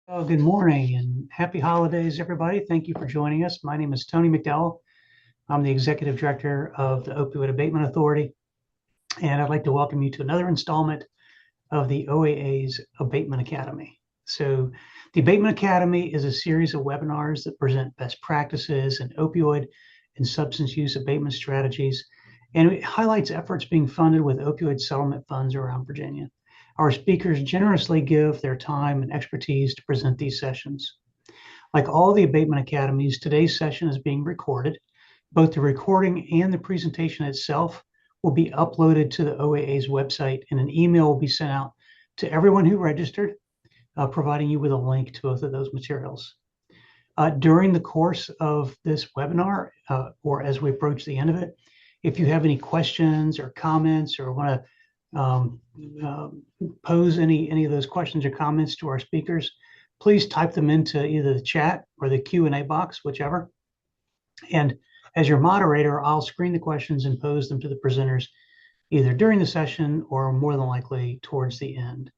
Oh, good morning and happy holidays, everybody. Thank you for joining us. My name is Tony McDowell. I'm the Executive Director of the Opioid Abatement Authority, and I'd like to welcome you to another installment of the OAA's Abatement Academy. So, the Abatement Academy is a series of webinars that present best practices in opioid and substance use abatement strategies, and it highlights efforts being funded with opioid settlement funds around Virginia. Our speakers generously give their time and expertise to present these sessions. Like all the abatement academies, today's session is being recorded. Both the recording and the presentation itself will be uploaded to the OAA's website, and an email will be sent out to everyone who registered, providing you with a link to both of those materials. During the course of this webinar, or as we approach the end of it, if you have any questions or comments or want to pose any of those questions or comments to our speakers, please type them into either the chat or the Q&A box, whichever. And as your moderator, I'll screen the questions and pose them to the presenters either during the session or more than likely towards the end.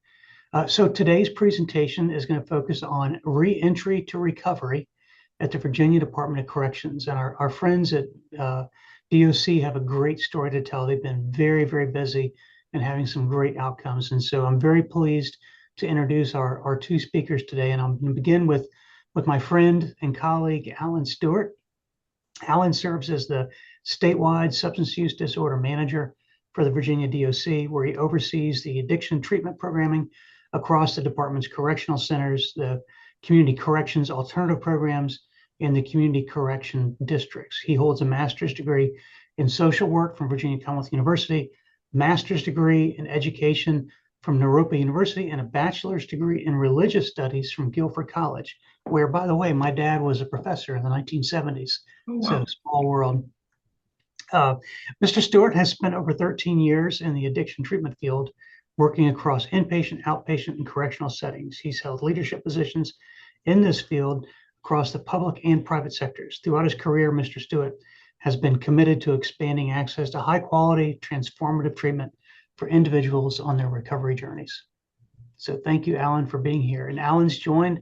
So today's presentation is going to focus on re-entry to recovery at the Virginia Department of Corrections. And our friends at DOC have a great story to tell. They've been very, very busy and having some great outcomes. And so I'm very pleased to introduce our two speakers today. And I'm going to begin with my friend and colleague, Alan Stewart. Alan serves as the statewide substance use disorder manager for the Virginia DOC, where he oversees the addiction treatment programming across the department's correctional centers, the community corrections alternative programs, and the community correction districts. He holds a master's degree in social work from Virginia Commonwealth University, master's degree in education from Naropa University, and a bachelor's degree in religious studies from Guilford College, where, by the way, my dad was a professor in the 1970s. Oh, wow. So small world. Mr. Stewart has spent over 13 years in the addiction treatment field, working across inpatient, outpatient, and correctional settings. He's held leadership positions in this field across the public and private sectors. Throughout his career, Mr. Stewart has been committed to expanding access to high-quality, transformative treatment for individuals on their recovery journeys. So thank you, Alan, for being here. And Alan's joined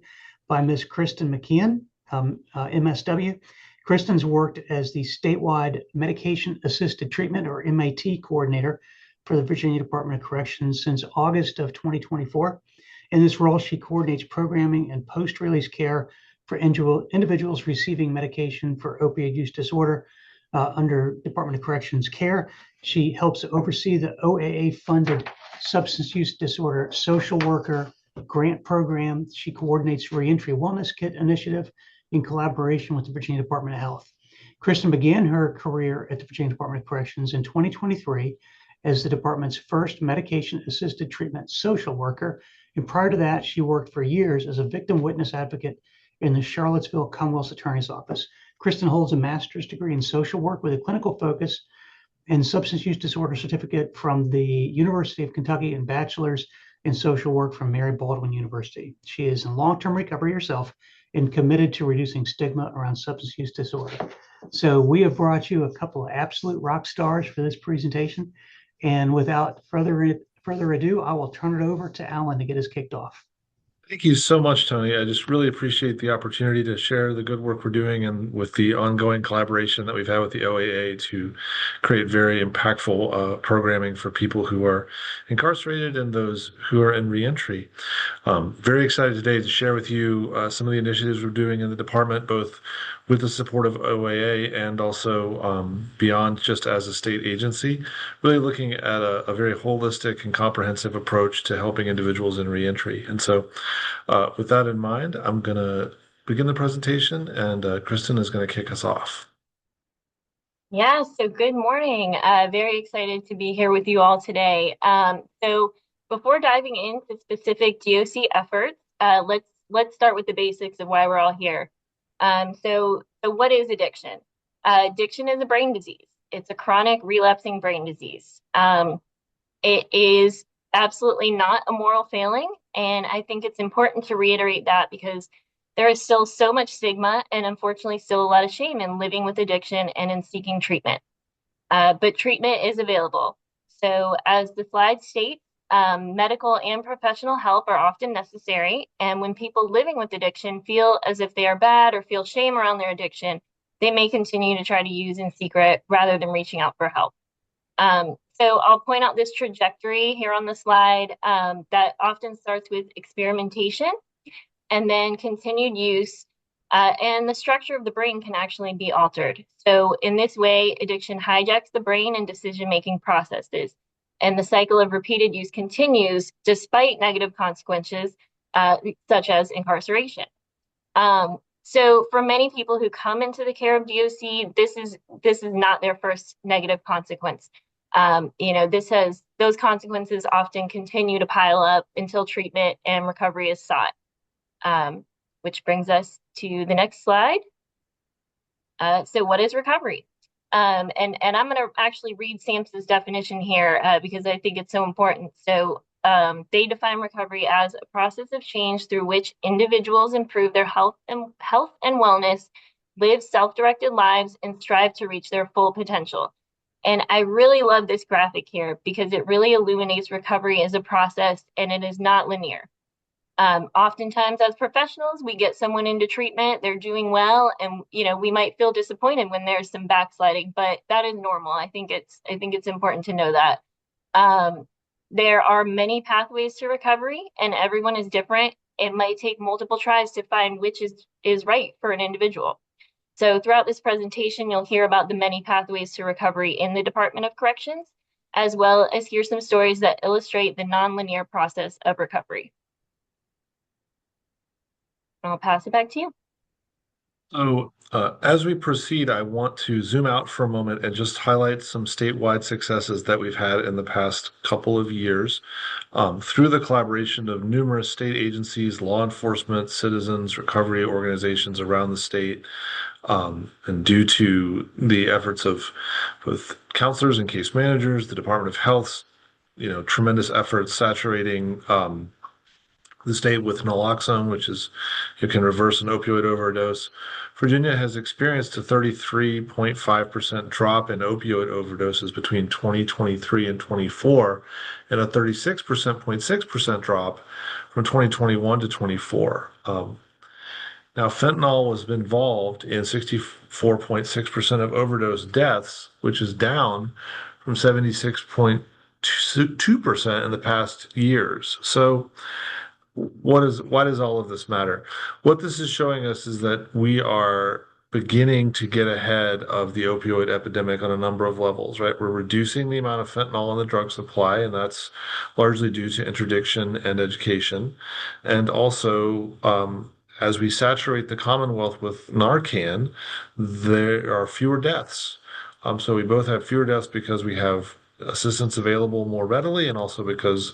by Ms. Kristen McKeon, MSW. Kristen's worked as the statewide medication-assisted treatment, or MAT, coordinator for the Virginia Department of Corrections since August of 2024. In this role, she coordinates programming and post-release care for individuals receiving medication for opioid use disorder under Department of Corrections care. She helps oversee the OAA-funded substance use disorder social worker grant program. She coordinates reentry wellness kit initiative in collaboration with the Virginia Department of Health. Kristen began her career at the Virginia Department of Corrections in 2023 as the department's first medication-assisted treatment social worker. And prior to that, she worked for years as a victim witness advocate in the Charlottesville Commonwealth Attorney's Office. Kristen holds a master's degree in social work with a clinical focus and substance use disorder certificate from the University of Kentucky and bachelor's in social work from Mary Baldwin University. She is in long-term recovery herself and committed to reducing stigma around substance use disorder. So we have brought you a couple of absolute rock stars for this presentation. And without further ado, I will turn it over to Alan to get us kicked off. Thank you so much, Tony. I just really appreciate the opportunity to share the good work we're doing and with the ongoing collaboration that we've had with the OAA to create very impactful programming for people who are incarcerated and those who are in reentry. Very excited today to share with you some of the initiatives we're doing in the department, both with the support of OAA and also beyond just as a state agency, really looking at a very holistic and comprehensive approach to helping individuals in reentry. And so with that in mind, I'm going to begin the presentation, and Kristen is going to kick us off. Yeah, so good morning. Very excited to be here with you all today. So before diving into specific DOC efforts, let's start with the basics of why we're all here. So what is addiction? Addiction is a brain disease. It's a chronic relapsing brain disease. It is absolutely not a moral failing. And I think it's important to reiterate that because there is still so much stigma and unfortunately still a lot of shame in living with addiction and in seeking treatment. But treatment is available. So as the slide states, Medical and professional help are often necessary, and when people living with addiction feel as if they are bad or feel shame around their addiction, they may continue to try to use in secret rather than reaching out for help. So I'll point out this trajectory here on the slide that often starts with experimentation and then continued use, and the structure of the brain can actually be altered. So in this way, addiction hijacks the brain and decision-making processes, and the cycle of repeated use continues despite negative consequences, such as incarceration. So for many people who come into the care of DOC, this is not their first negative consequence. Those consequences often continue to pile up until treatment and recovery is sought. Which brings us to the next slide. So what is recovery? And I'm going to actually read SAMHSA's definition here because I think it's so important. So they define recovery as a process of change through which individuals improve their health and wellness, live self-directed lives, and strive to reach their full potential. And I really love this graphic here because it really illuminates recovery as a process, and it is not linear. Oftentimes as professionals, we get someone into treatment, they're doing well, and we might feel disappointed when there's some backsliding, but that is normal. I think it's important to know that. There are many pathways to recovery, and everyone is different. It might take multiple tries to find which is right for an individual. So throughout this presentation, you'll hear about the many pathways to recovery in the Department of Corrections, as well as hear some stories that illustrate the nonlinear process of recovery. I'll pass it back to you. So as we proceed, I want to zoom out for a moment and just highlight some statewide successes that we've had in the past couple of years through the collaboration of numerous state agencies, law enforcement, citizens, recovery organizations around the state, and due to the efforts of both counselors and case managers, the Department of Health's tremendous efforts saturating the state with naloxone, which can reverse an opioid overdose. Virginia has experienced a 33.5% drop in opioid overdoses between 2023 and 24, and a 36.6% drop from 2021 to 24. Now, fentanyl was involved in 64.6% of overdose deaths, which is down from 76.2% in the past years. So why does all of this matter? What this is showing us is that we are beginning to get ahead of the opioid epidemic on a number of levels, right? We're reducing the amount of fentanyl in the drug supply, and that's largely due to interdiction and education. And also, as we saturate the Commonwealth with Narcan, there are fewer deaths. So we both have fewer deaths because we have assistance available more readily, and also because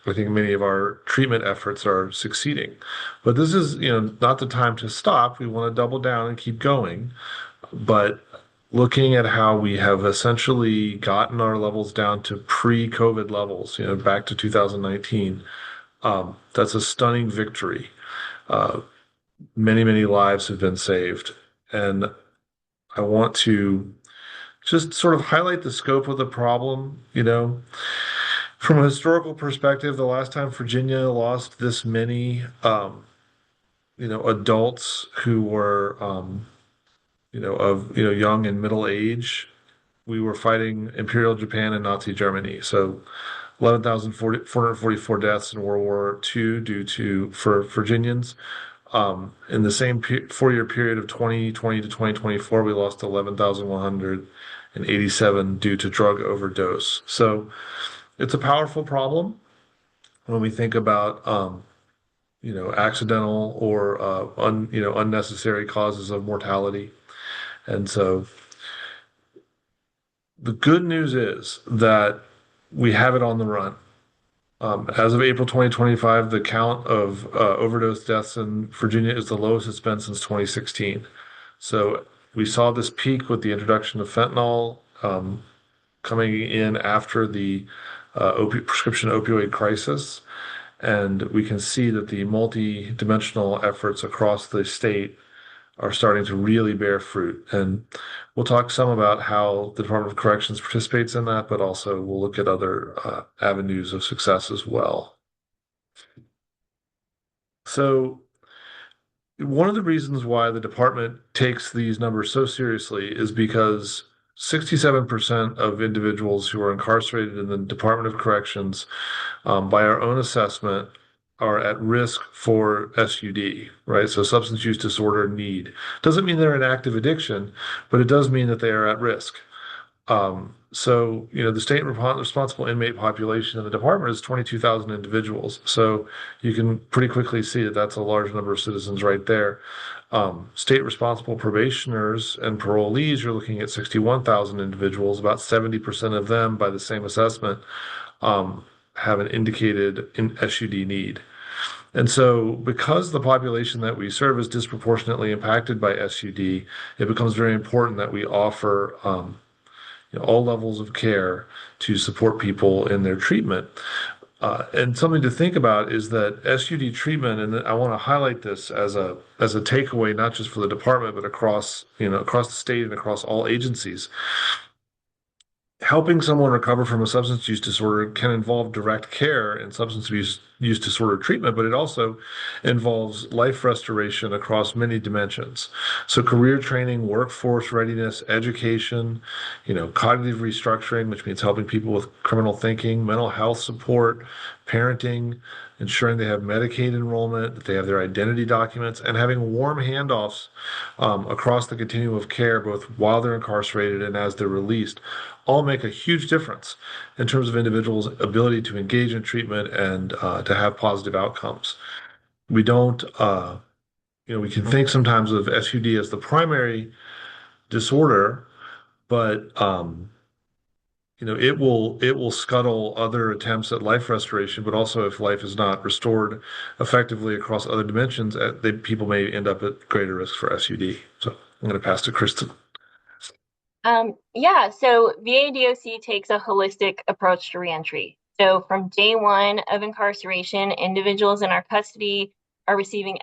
I think many of our treatment efforts are succeeding. But this is, not the time to stop. We want to double down and keep going. But looking at how we have essentially gotten our levels down to pre-COVID levels, back to 2019, that's a stunning victory. Many, many lives have been saved. And I want to just sort of highlight the scope of the problem, From a historical perspective, the last time Virginia lost this many, adults who were, young and middle age, we were fighting Imperial Japan and Nazi Germany. So 11,444 deaths in World War II for Virginians. In the same 4-year period of 2020 to 2024, we lost 11,187 due to drug overdose. So it's a powerful problem when we think about, accidental or unnecessary causes of mortality. And so the good news is that we have it on the run. As of April 2025, the count of overdose deaths in Virginia is the lowest it's been since 2016. So we saw this peak with the introduction of fentanyl coming in after the prescription opioid crisis. And we can see that the multi-dimensional efforts across the state are starting to really bear fruit. And we'll talk some about how the Department of Corrections participates in that, but also we'll look at other avenues of success as well. So one of the reasons why the department takes these numbers so seriously is because 67% of individuals who are incarcerated in the Department of Corrections, by our own assessment, are at risk for SUD, right? So substance use disorder need. Doesn't mean they're in active addiction, but it does mean that they are at risk. The state responsible inmate population in the department is 22,000 individuals. So you can pretty quickly see that that's a large number of citizens right there. State responsible probationers and parolees, you're looking at 61,000 individuals. About 70% of them, by the same assessment, have an indicated SUD need. And so, because the population that we serve is disproportionately impacted by SUD, it becomes very important that we offer all levels of care to support people in their treatment. And something to think about is that SUD treatment, and I want to highlight this as a takeaway, not just for the department, but across the state and across all agencies. Helping someone recover from a substance use disorder can involve direct care in substance use disorder treatment, but it also involves life restoration across many dimensions. So career training, workforce readiness, education, cognitive restructuring, which means helping people with criminal thinking, mental health support, parenting, ensuring they have Medicaid enrollment, that they have their identity documents, and having warm handoffs across the continuum of care, both while they're incarcerated and as they're released, all make a huge difference in terms of individuals' ability to engage in treatment and to have positive outcomes. We don't, we can think sometimes of SUD as the primary disorder, but it will scuttle other attempts at life restoration, but also if life is not restored effectively across other dimensions, people may end up at greater risk for SUD. So I'm going to pass to Kristen. So VADOC takes a holistic approach to reentry. So from day one of incarceration, individuals in our custody are receiving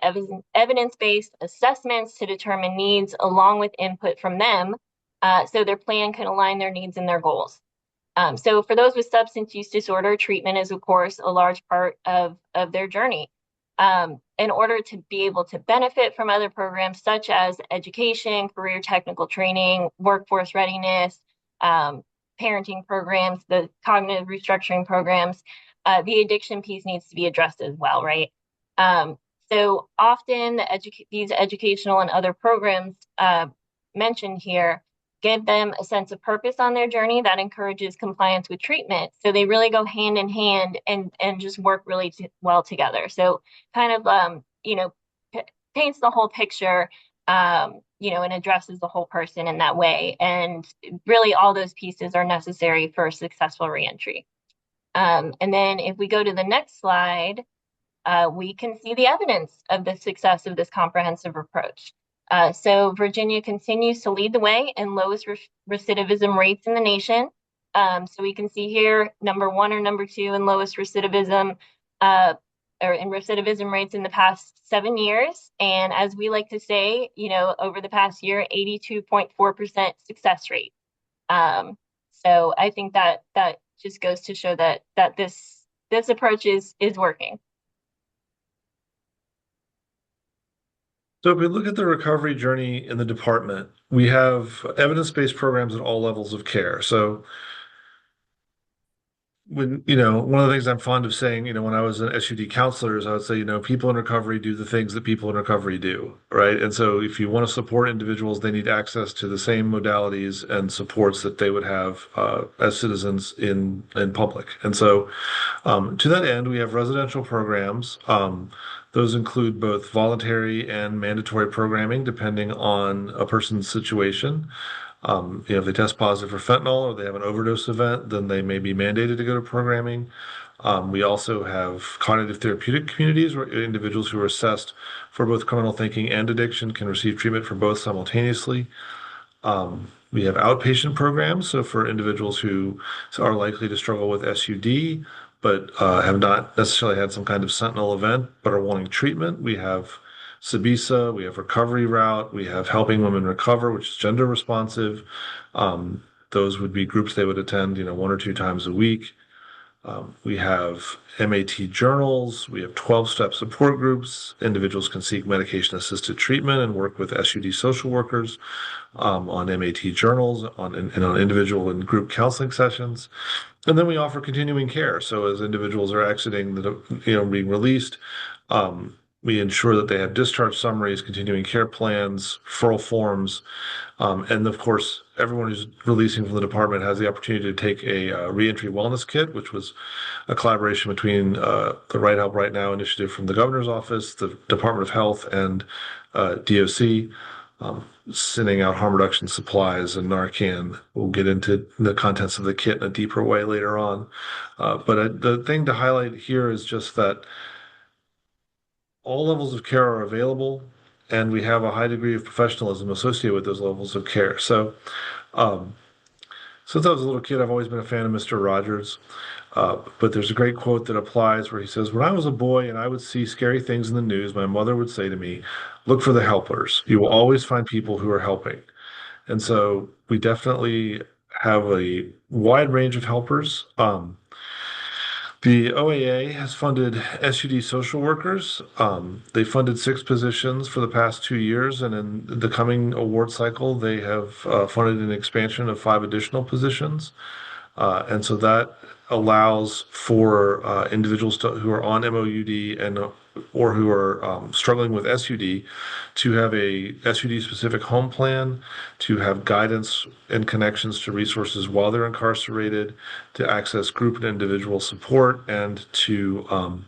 evidence-based assessments to determine needs along with input from them, so their plan can align their needs and their goals. So for those with substance use disorder, treatment is, of course, a large part of their journey. In order to be able to benefit from other programs such as education, career technical training, workforce readiness, parenting programs, the cognitive restructuring programs, the addiction piece needs to be addressed as well, right? So often these educational and other programs mentioned here give them a sense of purpose on their journey that encourages compliance with treatment. So they really go hand in hand and just work really well together. So kind of, paints the whole picture, and addresses the whole person in that way. And really all those pieces are necessary for a successful reentry. And then if we go to the next slide, we can see the evidence of the success of this comprehensive approach. So Virginia continues to lead the way in lowest recidivism rates in the nation. So we can see here, number one or number two in lowest recidivism, or in recidivism rates in the past 7 years. And as we like to say, over the past year, 82.4% success rate. So I think that just goes to show that this approach is working. So if we look at the recovery journey in the department, we have evidence-based programs at all levels of care. So one of the things I'm fond of saying, when I was an SUD counselor, I would say, people in recovery do the things that people in recovery do, right? And so if you want to support individuals, they need access to the same modalities and supports that they would have as citizens in public. And so to that end, we have residential programs. Those include both voluntary and mandatory programming, depending on a person's situation. If they test positive for fentanyl or they have an overdose event, then they may be mandated to go to programming. We also have cognitive therapeutic communities where individuals who are assessed for both criminal thinking and addiction can receive treatment for both simultaneously. We have outpatient programs, so for individuals who are likely to struggle with SUD, but have not necessarily had some kind of sentinel event, but are wanting treatment. We have Sabisa, we have Recovery Route, we have Helping Women Recover, which is gender responsive. Those would be groups they would attend, 1 or 2 times a week. We have MAT journals. We have 12-step support groups. Individuals can seek medication-assisted treatment and work with SUD social workers on MAT journals, on individual and group counseling sessions. And then we offer continuing care. So as individuals are exiting, being released, we ensure that they have discharge summaries, continuing care plans, referral forms, and of course, everyone who's releasing from the department has the opportunity to take a reentry wellness kit, which was a collaboration between the Right Help Right Now initiative from the governor's office, the Department of Health, and DOC, sending out harm reduction supplies and Narcan. We'll get into the contents of the kit in a deeper way later on. But the thing to highlight here is just that all levels of care are available, and we have a high degree of professionalism associated with those levels of care. So, since I was a little kid, I've always been a fan of Mr. Rogers. But there's a great quote that applies where he says, "When I was a boy and I would see scary things in the news, my mother would say to me, 'Look for the helpers. You will always find people who are helping.'" And so we definitely have a wide range of helpers. The OAA has funded SUD social workers. They funded 6 positions for the past 2 years, and in the coming award cycle, they have funded an expansion of 5 additional positions. And so that allows for individuals who are on MOUD or who are struggling with SUD to have a SUD-specific home plan, to have guidance and connections to resources while they're incarcerated, to access group and individual support, and to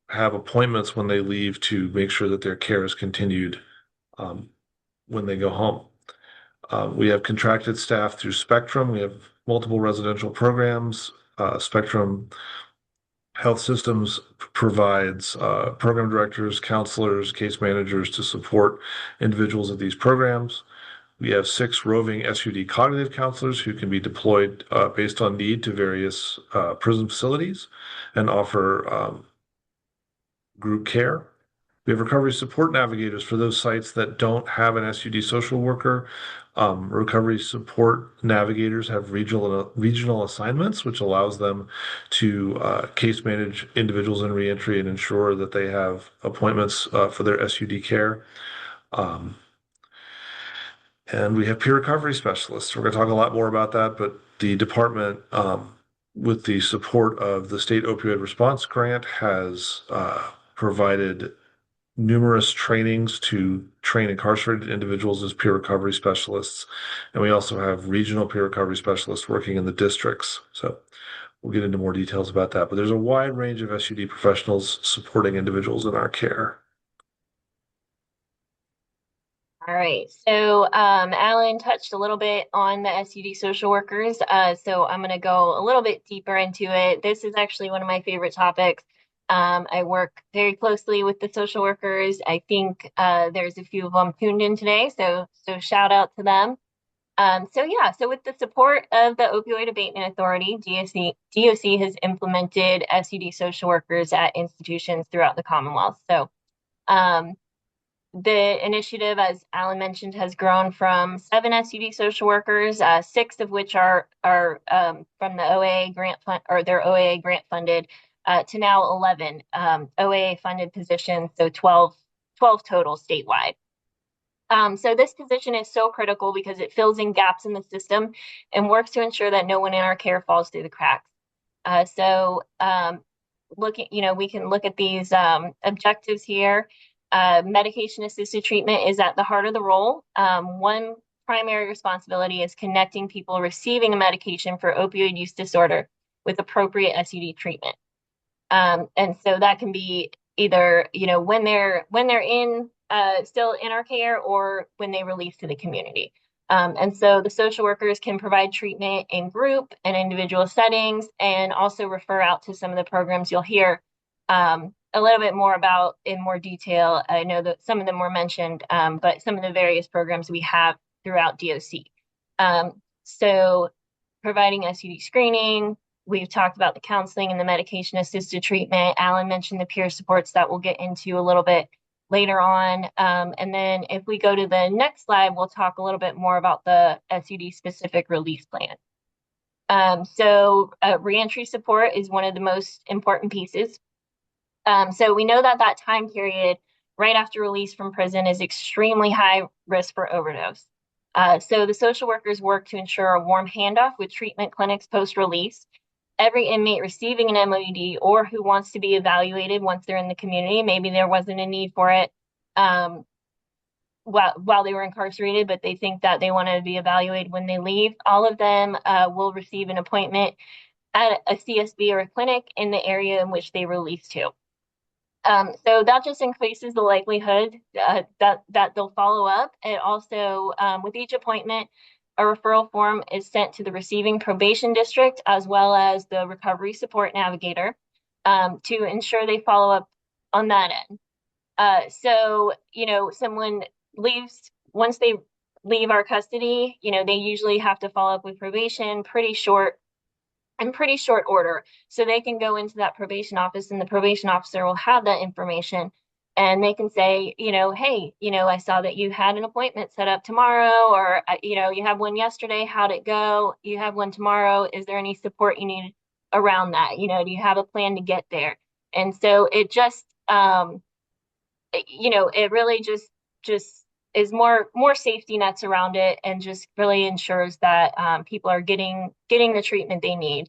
have appointments when they leave to make sure that their care is continued when they go home. We have contracted staff through Spectrum. We have multiple residential programs. Spectrum Health Systems provides program directors, counselors, case managers to support individuals at these programs. We have 6 roving SUD cognitive counselors who can be deployed based on need to various prison facilities and offer group care. We have recovery support navigators for those sites that don't have an SUD social worker. Recovery support navigators have regional assignments, which allows them to case manage individuals in reentry and ensure that they have appointments for their SUD care. And we have peer recovery specialists. We're going to talk a lot more about that, but the department, with the support of the State Opioid Response Grant, has provided numerous trainings to train incarcerated individuals as peer recovery specialists. And we also have regional peer recovery specialists working in the districts. So we'll get into more details about that. But there's a wide range of SUD professionals supporting individuals in our care. All right, so Alan touched a little bit on the SUD social workers, so I'm going to go a little bit deeper into it. This is actually one of my favorite topics. I work very closely with the social workers. I think there's a few of them tuned in today, so shout out to them. So with the support of the Opioid Abatement Authority, DOC has implemented SUD social workers at institutions throughout the Commonwealth. So the initiative, as Alan mentioned, has grown from 7 SUD social workers, 6 of which are from the OAA grant fund, or they're OAA grant funded, to now 11 OAA funded positions, so 12 total statewide. So this position is so critical because it fills in gaps in the system and works to ensure that no one in our care falls through the cracks. We can look at these objectives here. Medication-assisted treatment is at the heart of the role. One primary responsibility is connecting people receiving a medication for opioid use disorder with appropriate SUD treatment. And so that can be either, when they're in still in our care or when they release to the community. And so the social workers can provide treatment in group and individual settings, and also refer out to some of the programs you'll hear a little bit more about in more detail. I know that some of them were mentioned, but some of the various programs we have throughout DOC. So providing SUD screening, we've talked about the counseling and the medication-assisted treatment. Alan mentioned the peer supports that we'll get into a little bit later on. And then if we go to the next slide, we'll talk a little bit more about the SUD specific release plan. So reentry support is one of the most important pieces. So we know that that time period right after release from prison is extremely high risk for overdose. So the social workers work to ensure a warm handoff with treatment clinics post-release. Every inmate receiving an MOUD or who wants to be evaluated once they're in the community, maybe there wasn't a need for it while they were incarcerated, but they think that they want to be evaluated when they leave, all of them will receive an appointment at a CSB or a clinic in the area in which they release to. So that just increases the likelihood that they'll follow up. And also, with each appointment, a referral form is sent to the receiving probation district as well as the recovery support navigator to ensure they follow up on that end. So, someone leaves, once they leave our custody, they usually have to follow up with probation pretty short order. So they can go into that probation office and the probation officer will have that information and they can say, hey, I saw that you had an appointment set up tomorrow, or, you have one yesterday. How'd it go? You have one tomorrow. Is there any support you need around that? Do you have a plan to get there? And so it just, it really just is more safety nets around it and just really ensures that people are getting the treatment they need.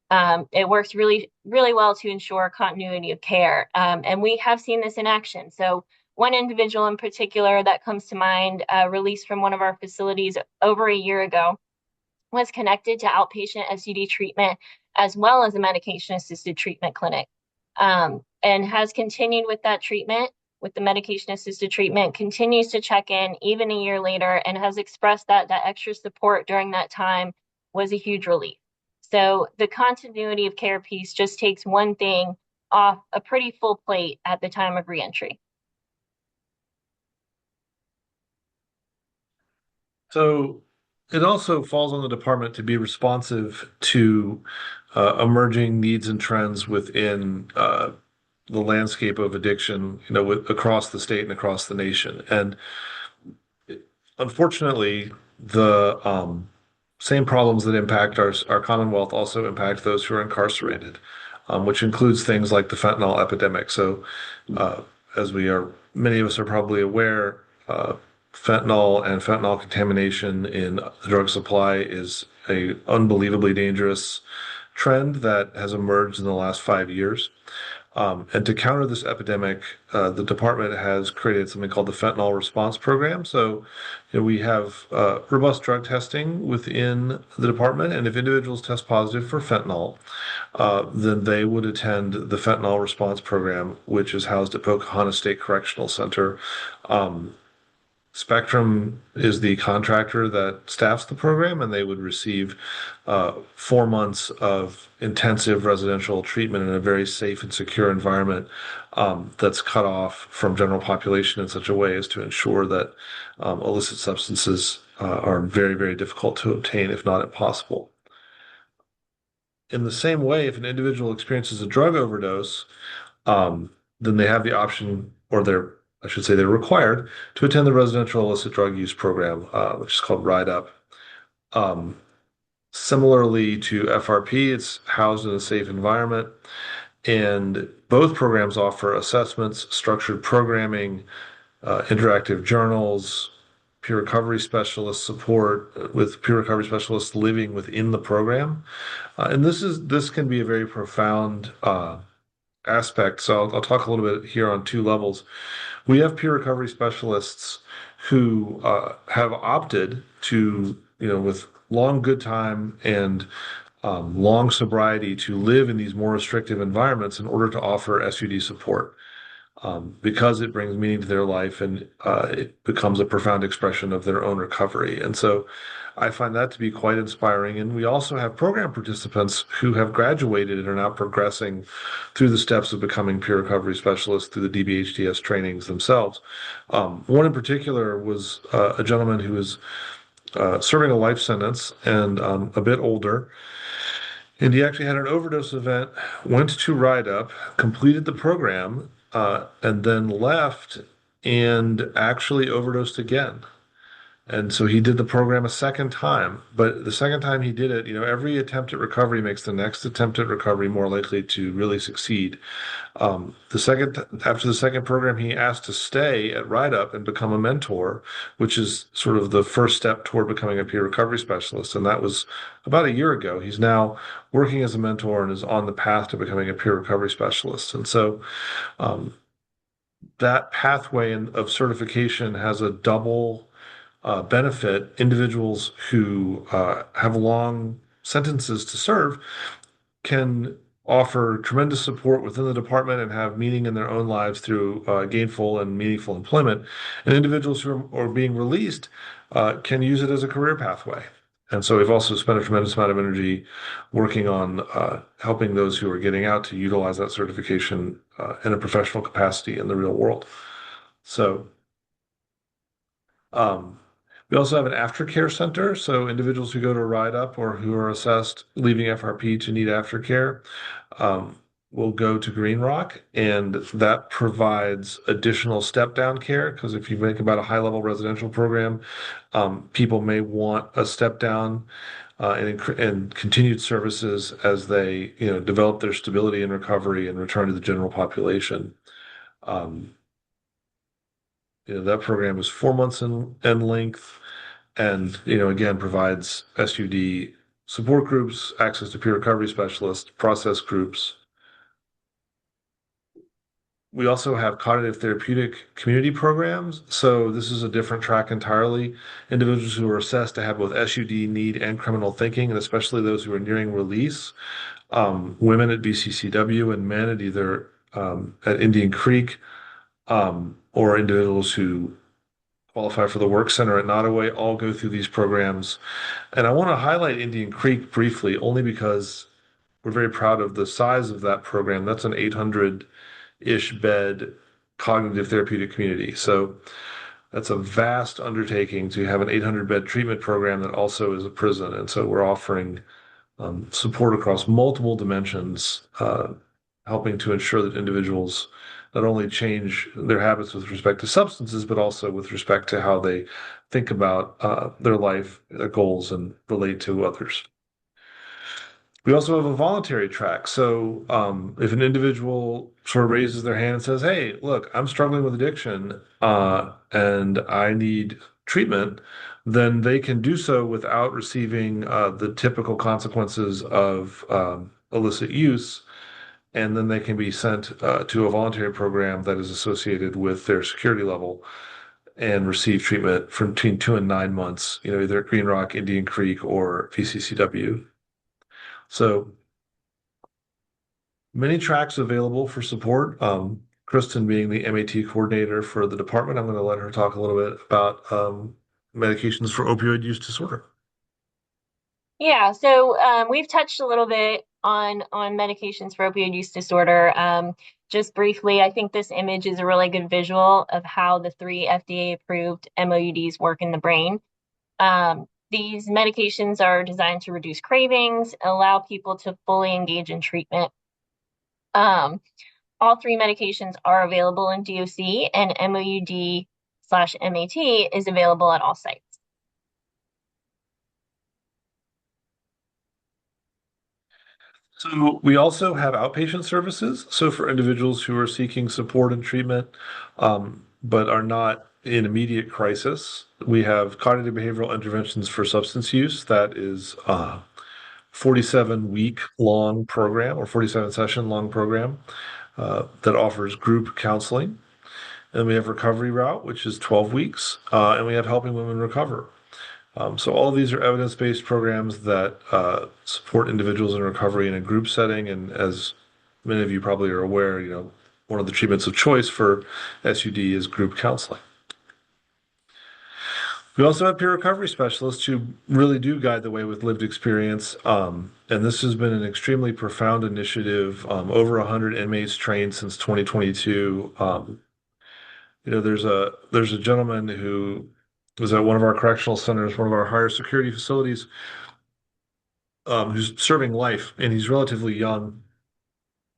It works really, really well to ensure continuity of care. And we have seen this in action. So one individual in particular that comes to mind, released from one of our facilities over a year ago, was connected to outpatient SUD treatment as well as a medication-assisted treatment clinic, and has continued with that treatment, with the medication-assisted treatment, continues to check in even a year later, and has expressed that extra support during that time was a huge relief. So the continuity of care piece just takes one thing off a pretty full plate at the time of reentry. So it also falls on the department to be responsive to emerging needs and trends within the landscape of addiction, across the state and across the nation. And unfortunately, the same problems that impact our Commonwealth also impact those who are incarcerated, which includes things like the fentanyl epidemic. So, as many of us are probably aware, fentanyl and fentanyl contamination in the drug supply is a unbelievably dangerous trend that has emerged in the last 5 years. And to counter this epidemic, the department has created something called the Fentanyl Response Program. So, we have robust drug testing within the department, and if individuals test positive for fentanyl, then they would attend the Fentanyl Response Program, which is housed at Pocahontas State Correctional Center. Spectrum is the contractor that staffs the program, and they would receive 4 months of intensive residential treatment in a very safe and secure environment that's cut off from general population in such a way as to ensure that illicit substances are very, very difficult to obtain, if not impossible. In the same way, if an individual experiences a drug overdose, then they have the option, or they're required to attend the residential illicit drug use program, which is called RIDE-UP. Similarly to FRP, it's housed in a safe environment, and both programs offer assessments, structured programming, interactive journals, peer recovery specialist support with peer recovery specialists living within the program. And this can be a very profound aspect. So I'll talk a little bit here on 2 levels. We have peer recovery specialists who have opted to, with long good time and long sobriety, to live in these more restrictive environments in order to offer SUD support, because it brings meaning to their life and it becomes a profound expression of their own recovery. And so I find that to be quite inspiring. And we also have program participants who have graduated and are now progressing through the steps of becoming peer recovery specialists through the DBHDS trainings themselves. One in particular was a gentleman who was serving a life sentence and a bit older. And he actually had an overdose event, went to RIDE-UP, completed the program, and then left and actually overdosed again. And so he did the program a second time, but the second time he did it, every attempt at recovery makes the next attempt at recovery more likely to really succeed. After the second program, he asked to stay at Ride Up and become a mentor, which is sort of the first step toward becoming a peer recovery specialist. And that was about a year ago. He's now working as a mentor and is on the path to becoming a peer recovery specialist. And so, that pathway of certification has a double benefit. Individuals who have long sentences to serve can offer tremendous support within the department and have meaning in their own lives through gainful and meaningful employment. And individuals who are being released can use it as a career pathway. And so we've also spent a tremendous amount of energy working on helping those who are getting out to utilize that certification in a professional capacity in the real world. So, we also have an aftercare center. So individuals who go to Ride Up or who are assessed leaving FRP to need aftercare will go to Green Rock, and that provides additional step down care. Because if you think about a high level residential program, people may want a step down and continued services as they develop their stability and recovery and return to the general population. That program is 4 months in length, and again provides SUD support groups, access to peer recovery specialists, process groups. We also have cognitive therapeutic community programs. So this is a different track entirely. Individuals who are assessed to have both SUD, need, and criminal thinking, and especially those who are nearing release. Women at BCCW and men at either at Indian Creek, or individuals who qualify for the work center at Nottoway all go through these programs. And I want to highlight Indian Creek briefly, only because we're very proud of the size of that program. That's an 800-ish bed cognitive therapeutic community. So that's a vast undertaking to have an 800-bed treatment program that also is a prison. And so we're offering support across multiple dimensions, helping to ensure that individuals not only change their habits with respect to substances, but also with respect to how they think about their life, their goals, and relate to others. We also have a voluntary track. So if an individual sort of raises their hand and says, "Hey, look, I'm struggling with addiction and I need treatment," then they can do so without receiving the typical consequences of illicit use. And then they can be sent to a voluntary program that is associated with their security level and receive treatment for between 2 and 9 months, either at Green Rock, Indian Creek, or VCCW. So many tracks available for support. Kristen being the MAT coordinator for the department, I'm going to let her talk a little bit about medications for opioid use disorder. Yeah, so we've touched a little bit on medications for opioid use disorder. Just briefly, I think this image is a really good visual of how the 3 FDA-approved MOUDs work in the brain. These medications are designed to reduce cravings, allow people to fully engage in treatment. All 3 medications are available in DOC, and MOUD/MAT is available at all sites. So we also have outpatient services. So for individuals who are seeking support and treatment, but are not in immediate crisis, we have cognitive behavioral interventions for substance use. That is a 47-week long program or 47-session long program that offers group counseling. And we have recovery route, which is 12 weeks, and we have helping women recover. So all of these are evidence-based programs that support individuals in recovery in a group setting. And as many of you probably are aware, one of the treatments of choice for SUD is group counseling. We also have peer recovery specialists who really do guide the way with lived experience. And this has been an extremely profound initiative. Over 100 inmates trained since 2022. There's a gentleman who was at one of our correctional centers, one of our higher security facilities, who's serving life, and he's relatively young.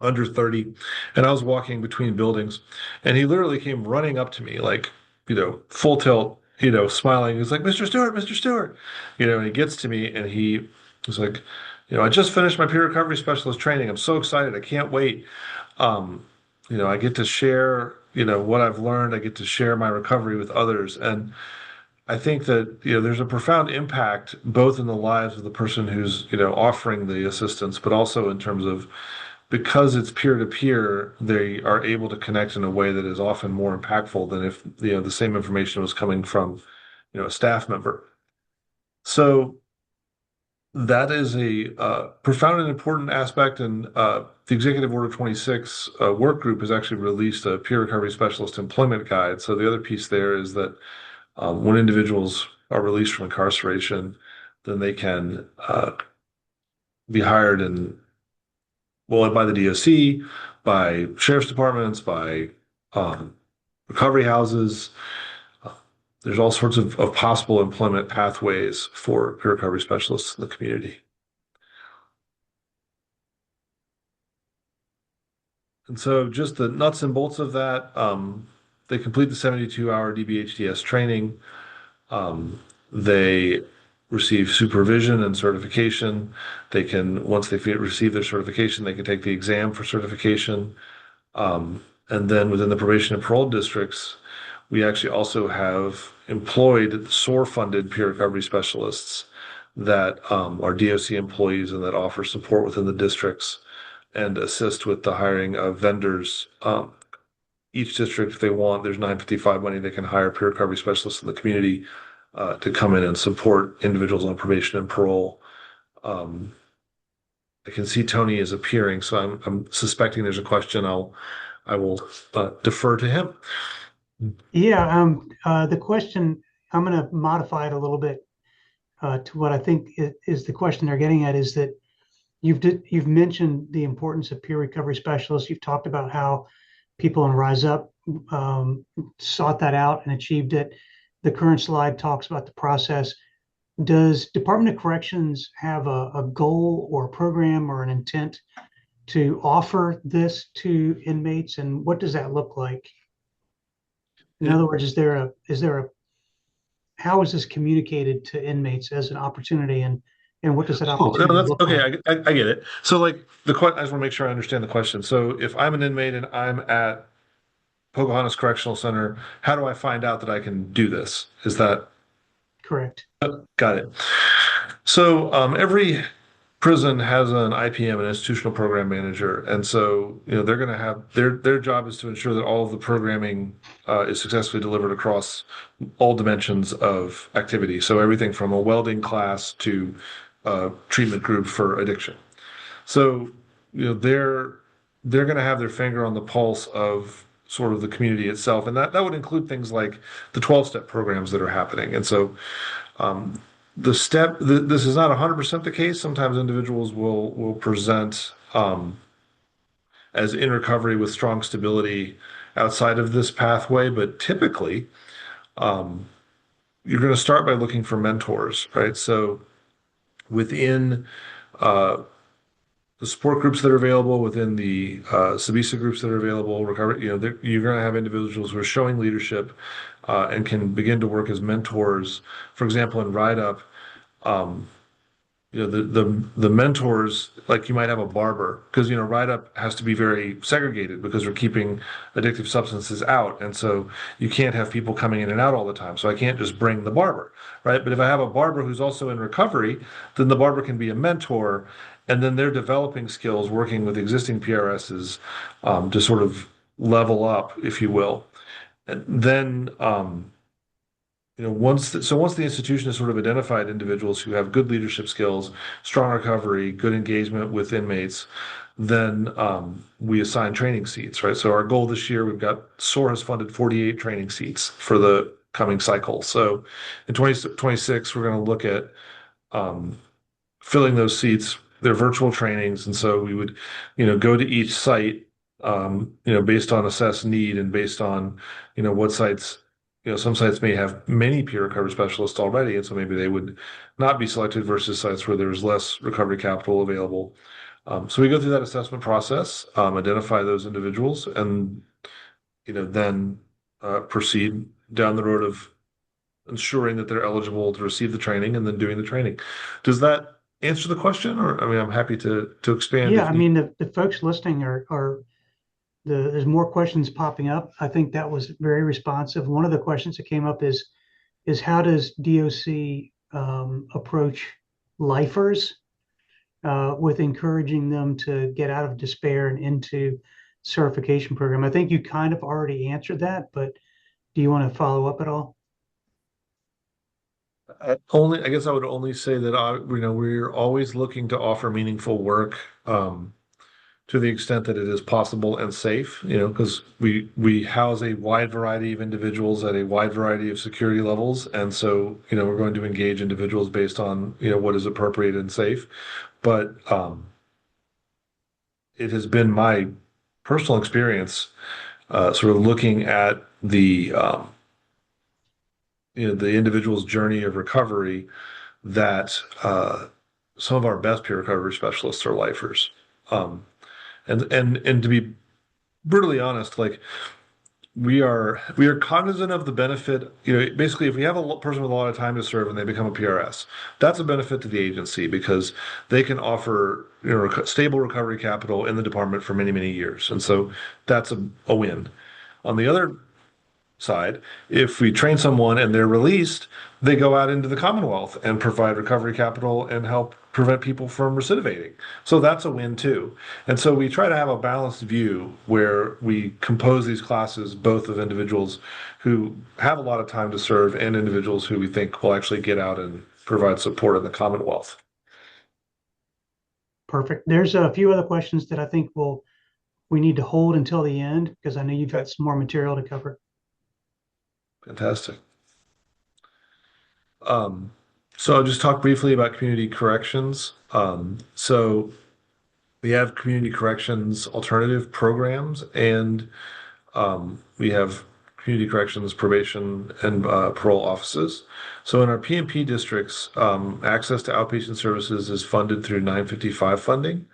under 30, and I was walking between buildings, and he literally came running up to me, like, full tilt, smiling. He's like, Mr. Stewart, Mr. Stewart, and he gets to me and he was like, I just finished my peer recovery specialist training. I'm so excited. I can't wait. Um, I get to share, what I've learned. I get to share my recovery with others. And I think that, there's a profound impact both in the lives of the person who's, offering the assistance, but also in terms of because it's peer to peer, they are able to connect in a way that is often more impactful than if, the same information was coming from, a staff member. So that is a profound and important aspect. And the Executive Order 26 work group has actually released a peer recovery specialist employment guide. So the other piece there is that when individuals are released from incarceration, then they can be hired by the DOC, by sheriff's departments, by recovery houses. There's all sorts of possible employment pathways for peer recovery specialists in the community. And so just the nuts and bolts of that, they complete the 72-hour DBHDS training. They receive supervision and certification. Once they receive their certification, they can take the exam for certification. And then within the probation and parole districts, we actually also have employed SOAR-funded peer recovery specialists that are DOC employees and that offer support within the districts and assist with the hiring of vendors. Each district, if they want, there's 955 money, they can hire peer recovery specialists in the community to come in and support individuals on probation and parole. I can see Tony is appearing, so I'm suspecting there's a question. I will defer to him. Yeah, the question, I'm going to modify it a little bit to what I think is the question they're getting at, is that you've mentioned the importance of peer recovery specialists. You've talked about how people in Rise Up sought that out and achieved it. The current slide talks about the process. Does Department of Corrections have a goal or a program or an intent to offer this to inmates, and what does that look like? In other words, how is this communicated to inmates as an opportunity, and what does that opportunity look okay, like? I get it. So like I just want to make sure I understand the question. So if I'm an inmate and I'm at Pocahontas Correctional Center, how do I find out that I can do this? Is that Correct? Got it. So every prison has an IPM, an institutional program manager, and so they're going to have their job is to ensure that all of the programming is successfully delivered across all dimensions of activity. So everything from a welding class to a treatment group for addiction. So they're going to have their finger on the pulse of sort of the community itself, and that would include things like the 12-step programs that are happening. And so this is not 100% the case. Sometimes individuals will present as in recovery with strong stability outside of this pathway, but typically you're going to start by looking for mentors, right? So within the support groups that are available, within the Sabisa groups that are available, recovery, you're going to have individuals who are showing leadership and can begin to work as mentors. For example, in Ride Up, the mentors, like you might have a barber, because Ride Up has to be very segregated because we're keeping addictive substances out, and so you can't have people coming in and out all the time. So I can't just bring the barber, right? But if I have a barber who's also in recovery, then the barber can be a mentor, and then they're developing skills, working with existing PRSs to sort of level up, if you will. And then once the institution has sort of identified individuals who have good leadership skills, strong recovery, good engagement with inmates, then we assign training seats, right? So our goal this year, SOAR has funded 48 training seats for the coming cycle. So in 2026, we're going to look at filling those seats. They're virtual trainings, and so we would, go to each site, based on assessed need and based on, what sites. Some sites may have many peer recovery specialists already, and so maybe they would not be selected versus sites where there's less recovery capital available. So we go through that assessment process, identify those individuals, and then proceed down the road of ensuring that they're eligible to receive the training and then doing the training. Does that answer the question? Or, I mean, I'm happy to expand Yeah, if I need. mean, the folks listening there's more questions popping up. I think that was very responsive. One of the questions that came up is how does DOC approach lifers with encouraging them to get out of despair and into certification program? I think you kind of already answered that, but do you want to follow up at all? I guess I would only say that we're always looking to offer meaningful work to the extent that it is possible and safe, because we house a wide variety of individuals at a wide variety of security levels, and so we're going to engage individuals based on what is appropriate and safe. But it has been my personal experience, sort of looking at the individual's journey of recovery, that some of our best peer recovery specialists are lifers. Um, and to be brutally honest, like we are cognizant of the benefit. Basically, if we have a person with a lot of time to serve and they become a PRS, that's a benefit to the agency because they can offer stable recovery capital in the department for many, many years, and so that's a win. On the other side, if we train someone and they're released, they go out into the Commonwealth and provide recovery capital and help prevent people from recidivating. So that's a win too. And so we try to have a balanced view where we compose these classes both of individuals who have a lot of time to serve and individuals who we think will actually get out and provide support in the Commonwealth. Perfect. There's a few other questions that I think we need to hold until the end because I know you've got some more material to cover. Fantastic. Um, so I'll just talk briefly about community corrections. So we have community corrections alternative programs, and we have community corrections probation and parole offices. So in our PMP districts, access to outpatient services is funded through 955 funding,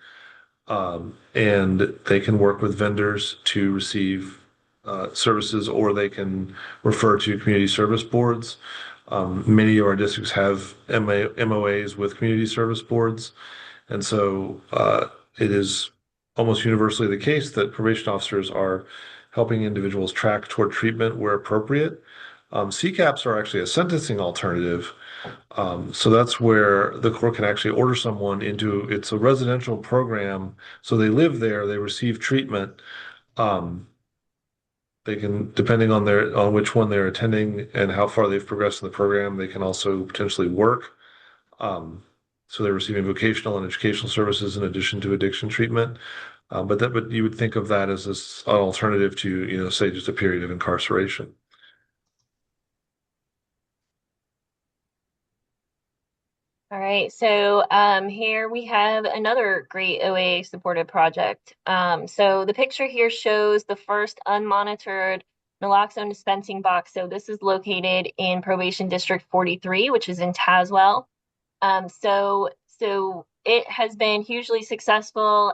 and they can work with vendors to receive services, or they can refer to community service boards. Many of our districts have MOAs with community service boards, and so it is almost universally the case that probation officers are helping individuals track toward treatment where appropriate. CCAPs are actually a sentencing alternative. So that's where the court can actually order someone it's a residential program. So they live there, they receive treatment. Um, they can, depending on which one they're attending and how far they've progressed in the program, they can also potentially work. Um, so they're receiving vocational and educational services in addition to addiction treatment. But you would think of that as an alternative to, say just a period of incarceration. All right, so here we have another great OAA supported project. So the picture here shows the first unmonitored naloxone dispensing box. So this is located in Probation District 43, which is in Tazewell. So it has been hugely successful.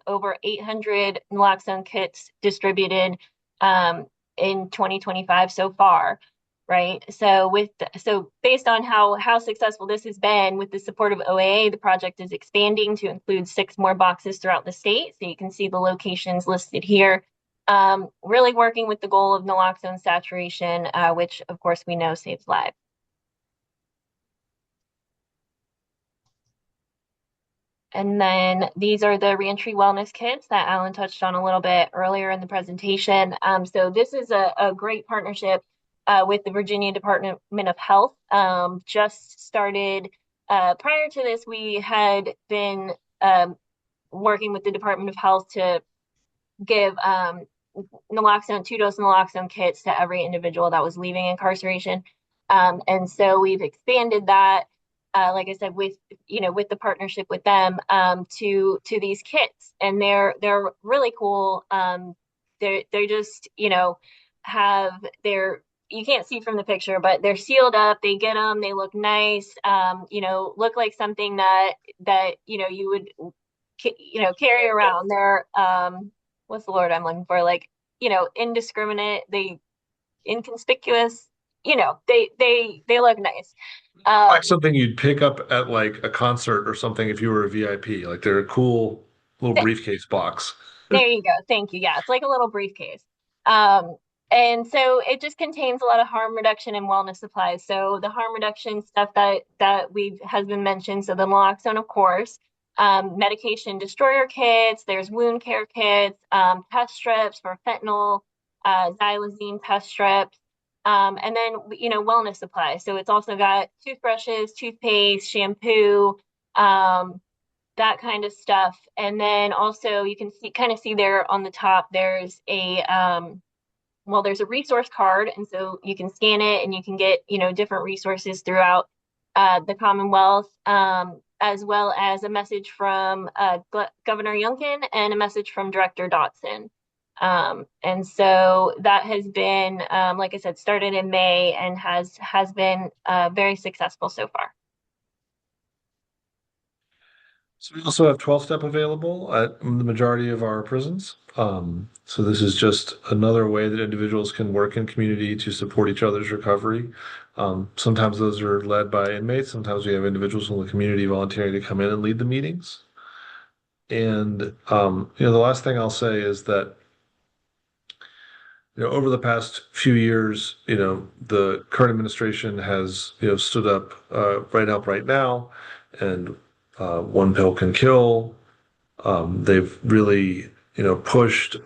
Over 800 naloxone kits distributed in 2025 so far. Right. So based on how successful this has been with the support of OAA, the project is expanding to include 6 more boxes throughout the state. So you can see the locations listed here. Really working with the goal of naloxone saturation, which of course we know saves lives. And then these are the reentry wellness kits that Alan touched on a little bit earlier in the presentation. So this is a great partnership with the Virginia Department of Health. Just started prior to this, we had been working with the Department of Health to give naloxone, 2-dose naloxone kits to every individual that was leaving incarceration. And so we've expanded that, like I said, with the partnership with them to these kits, and they're really cool. They're just have their you can't see from the picture, but they're sealed up. They get them. They look nice. Look like something that you would carry around. They're what's the word I'm looking for? Like, indiscriminate, inconspicuous, they look nice. Like something you'd pick up at like a concert or something if you were a VIP. Like they're a cool little briefcase box. There you go. Thank you. Yeah, it's like a little briefcase. Um, and so it just contains a lot of harm reduction and wellness supplies. So the harm reduction stuff that we has been mentioned. So the naloxone, of course, medication destroyer kits. There's wound care kits, pest strips for fentanyl, xylazine pest strips, and then wellness supplies. So it's also got toothbrushes, toothpaste, shampoo. That kind of stuff. And then also you can see there on the top, there's there's a resource card. And so you can scan it and you can get, different resources throughout the Commonwealth, as well as a message from Governor Youngkin and a message from Director Dotson. And so that has been, like I said, started in May and has been very successful so far. So we also have 12-step available at the majority of our prisons. So this is just another way that individuals can work in community to support each other's recovery. Sometimes those are led by inmates. Sometimes we have individuals from the community volunteering to come in and lead the meetings. And the last thing I'll say is that over the past few years, the current administration has stood up Right Help Right Now and One Pill Can Kill. They've really, pushed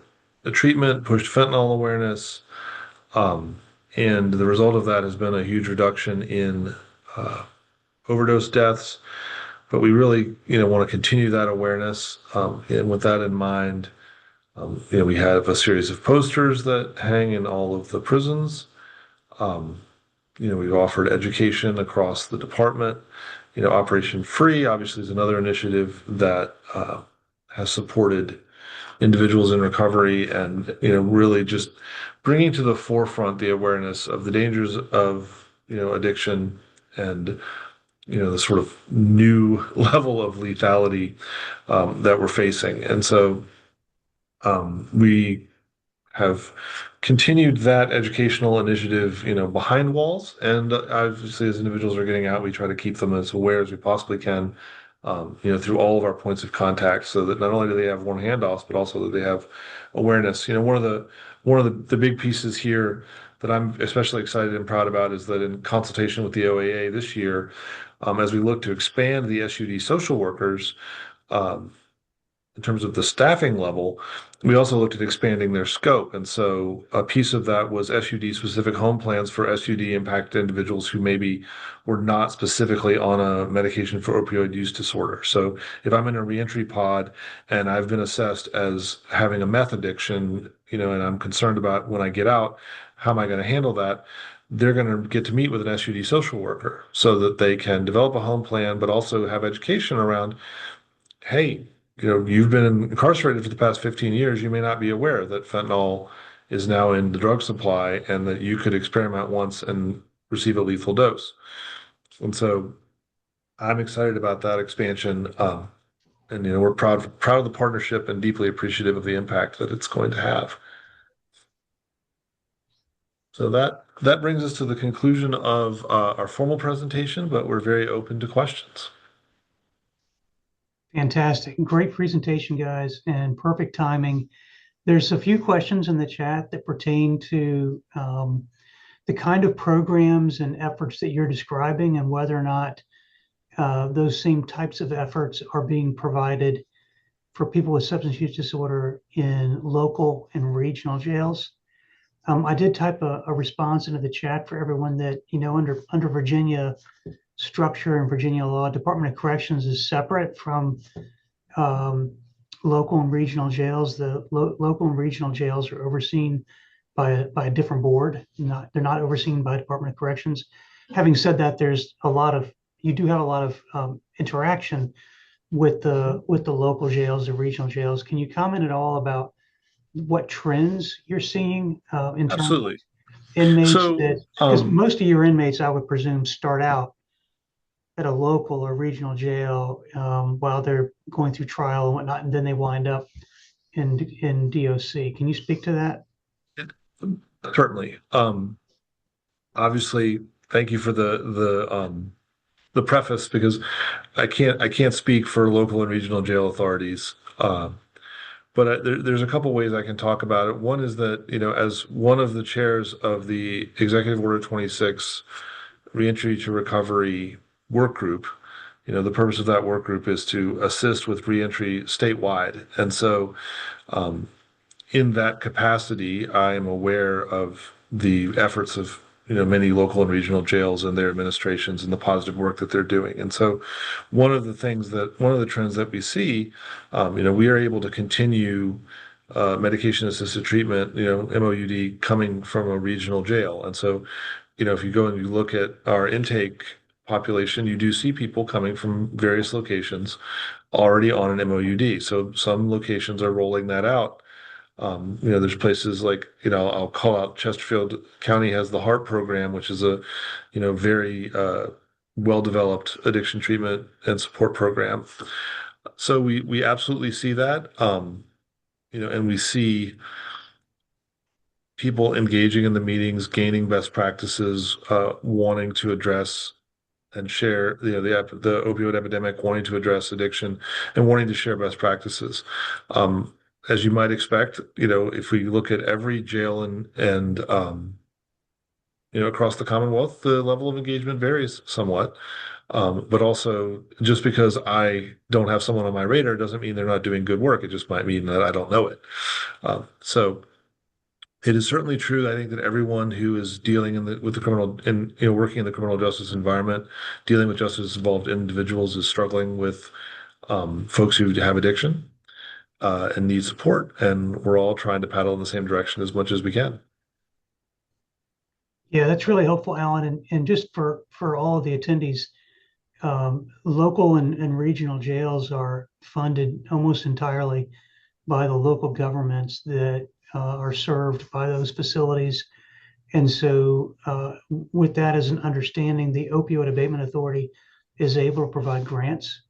the treatment, pushed fentanyl awareness, and the result of that has been a huge reduction in overdose deaths. But we really, want to continue that awareness. And with that in mind, we have a series of posters that hang in all of the prisons. We've offered education across the department. Operation Free obviously is another initiative that has supported individuals in recovery and, really just bringing to the forefront the awareness of the dangers of, addiction and, the sort of new level of lethality that we're facing. And so we have continued that educational initiative, behind walls. And obviously, as individuals are getting out, we try to keep them as aware as we possibly can, through all of our points of contact, so that not only do they have warm handoffs, but also that they have awareness. One of the big pieces here that I'm especially excited and proud about is that in consultation with the OAA this year, as we look to expand the SUD social workers, in terms of the staffing level, we also looked at expanding their scope. And so a piece of that was SUD specific home plans for SUD impacted individuals who maybe were not specifically on a medication for opioid use disorder. So if I'm in a reentry pod and I've been assessed as having a meth addiction, and I'm concerned about when I get out, how am I going to handle that? They're going to get to meet with an SUD social worker so that they can develop a home plan, but also have education around, hey, you've been incarcerated for the past 15 years. You may not be aware that fentanyl is now in the drug supply and that you could experiment once and receive a lethal dose. And so I'm excited about that expansion. And, we're proud of the partnership and deeply appreciative of the impact that it's going to have. So that brings us to the conclusion of our formal presentation, but we're very open to questions. Fantastic. Great presentation, guys, and perfect timing. There's a few questions in the chat that pertain to the kind of programs and efforts that you're describing and whether or not those same types of efforts are being provided for people with substance use disorder in local and regional jails. I did type a response into the chat for everyone that, under Virginia structure and Virginia law, Department of Corrections is separate from local and regional jails. The local and regional jails are overseen by a different board. They're not overseen by Department of Corrections. Having said that, you do have a lot of interaction with the local jails, the regional jails. Can you comment at all about what trends you're seeing in terms Absolutely. of inmates? So, Because most of your inmates, I would presume, start out at a local or regional jail while they're going through trial and whatnot, and then they wind up in DOC. Can you speak to that? Certainly. Obviously, thank you for the preface, because I can't speak for local and regional jail authorities. But there's a couple ways I can talk about it. One is that, as one of the chairs of the Executive Order 26 Reentry to Recovery work group, the purpose of that work group is to assist with reentry statewide. And so, in that capacity, I am aware of the efforts of many local and regional jails and their administrations and the positive work that they're doing. And so, one of the trends that we see, we are able to continue medication assisted treatment, MOUD, coming from a regional jail. And so, if you go and you look at our intake population, you do see people coming from various locations already on an MOUD. So some locations are rolling that out. There's places like, I'll call out Chesterfield County has the HEART program, which is a, very well-developed addiction treatment and support program. So we absolutely see that, and we see people engaging in the meetings, gaining best practices, wanting to address and share, the opioid epidemic, wanting to address addiction and wanting to share best practices. As you might expect, if we look at every jail and across the Commonwealth, the level of engagement varies somewhat. But also, just because I don't have someone on my radar doesn't mean they're not doing good work. It just might mean that I don't know it. So it is certainly true. I think that everyone who is dealing with the criminal and working in the criminal justice environment, dealing with justice-involved individuals, is struggling with folks who have addiction and need support. And we're all trying to paddle in the same direction as much as we can. Yeah, that's really helpful, Alan. And just for all of the attendees, local and regional jails are funded almost entirely by the local governments that are served by those facilities. And so with that as an understanding, the Opioid Abatement Authority is able to provide grants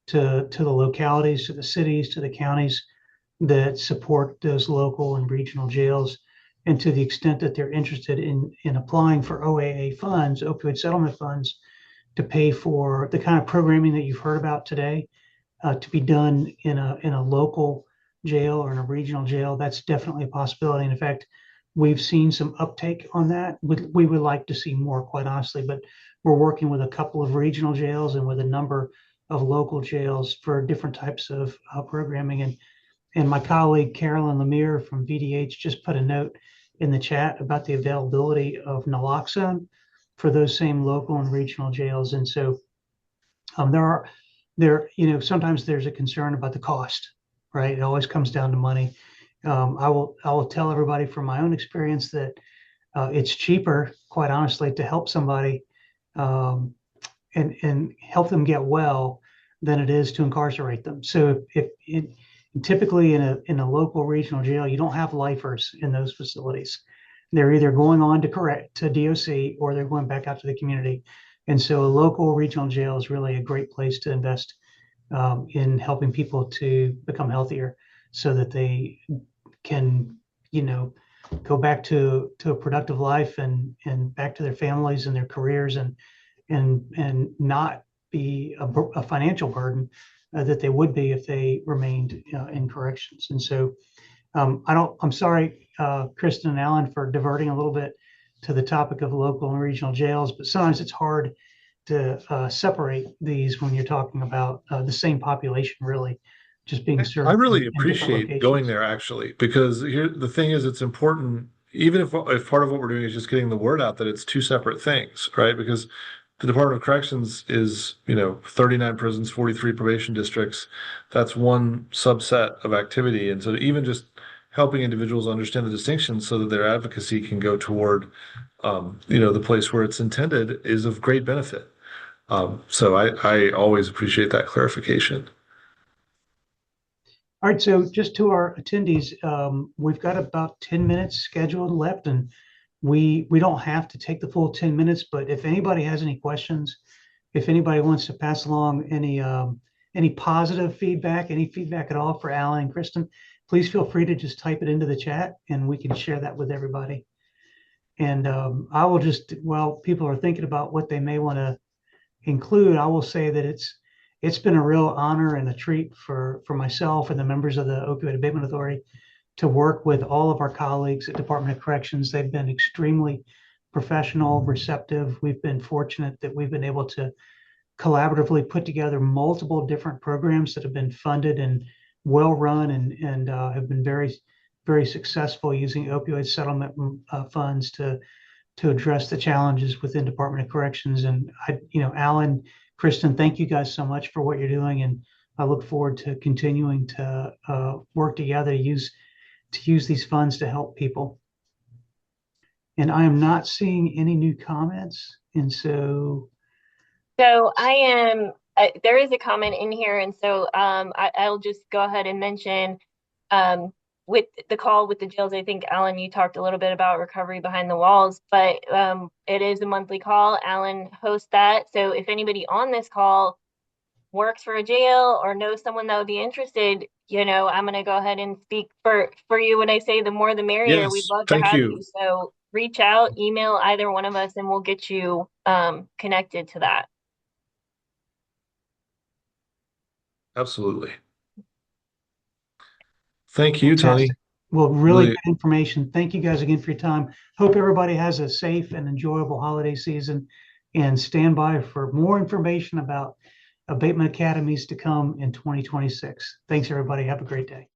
to the localities, to the cities, to the counties that support those local and regional jails. And to the extent that they're interested in applying for OAA funds, opioid settlement funds, to pay for the kind of programming that you've heard about today, to be done in a local jail or in a regional jail, that's definitely a possibility. And in fact, we've seen some uptake on that. We would like to see more, quite honestly, but we're working with a couple of regional jails and with a number of local jails for different types of programming. And my colleague Carolyn Lemire from VDH just put a note in the chat about the availability of naloxone for those same local and regional jails. And so sometimes there's a concern about the cost, right? It always comes down to money. I will tell everybody from my own experience that it's cheaper, quite honestly, to help somebody and help them get well than it is to incarcerate them. So typically in a local regional jail, you don't have lifers in those facilities. They're either going on to DOC or they're going back out to the community. And so a local regional jail is really a great place to invest in helping people to become healthier so that they can, go back to a productive life and back to their families and their careers and not be a financial burden that they would be if they remained in corrections. And so I'm sorry, Kristen and Alan, for diverting a little bit to the topic of local and regional jails, but sometimes it's hard to separate these when you're talking about the same population really just being served. I really appreciate going there, actually, because the thing is, it's important, even if part of what we're doing is just getting the word out that it's two separate things, right? Because the Department of Corrections is, 39 prisons, 43 probation districts. That's one subset of activity. And so even just helping individuals understand the distinction so that their advocacy can go toward, the place where it's intended is of great benefit. So I always appreciate that clarification. All right, so just to our attendees, we've got about 10 minutes scheduled left, and we don't have to take the full 10 minutes, but if anybody has any questions, if anybody wants to pass along any positive feedback, any feedback at all for Alan and Kristen, please feel free to just type it into the chat and we can share that with everybody. And I will just, while people are thinking about what they may want to include, I will say that it's been a real honor and a treat for myself and the members of the Opioid Abatement Authority to work with all of our colleagues at Department of Corrections. They've been extremely professional, receptive. We've been fortunate that we've been able to collaboratively put together multiple different programs that have been funded and well run and have been very, very successful using opioid settlement funds to address the challenges within Department of Corrections. And Alan, Kristen, thank you guys so much for what you're doing, and I look forward to continuing to work together to use these funds to help people. And I am not seeing any new comments, and so I am. There is a comment in here, and so I'll just go ahead and mention with the call with the jails. I think, Alan, you talked a little bit about recovery behind the walls, but it is a monthly call. Alan hosts that. So if anybody on this call works for a jail or knows someone that would be interested, I'm going to go ahead and speak for you when I say the more the merrier. Yes, We'd love to thank have you. you. So reach out, email either one of us, and we'll get you connected to that. Absolutely. Thank you, Tony. fantastic. Well, really good information. Thank you guys again for your time. Hope everybody has a safe and enjoyable holiday season, and stand by for more information about abatement academies to come in 2026. Thanks, everybody. Have a great day.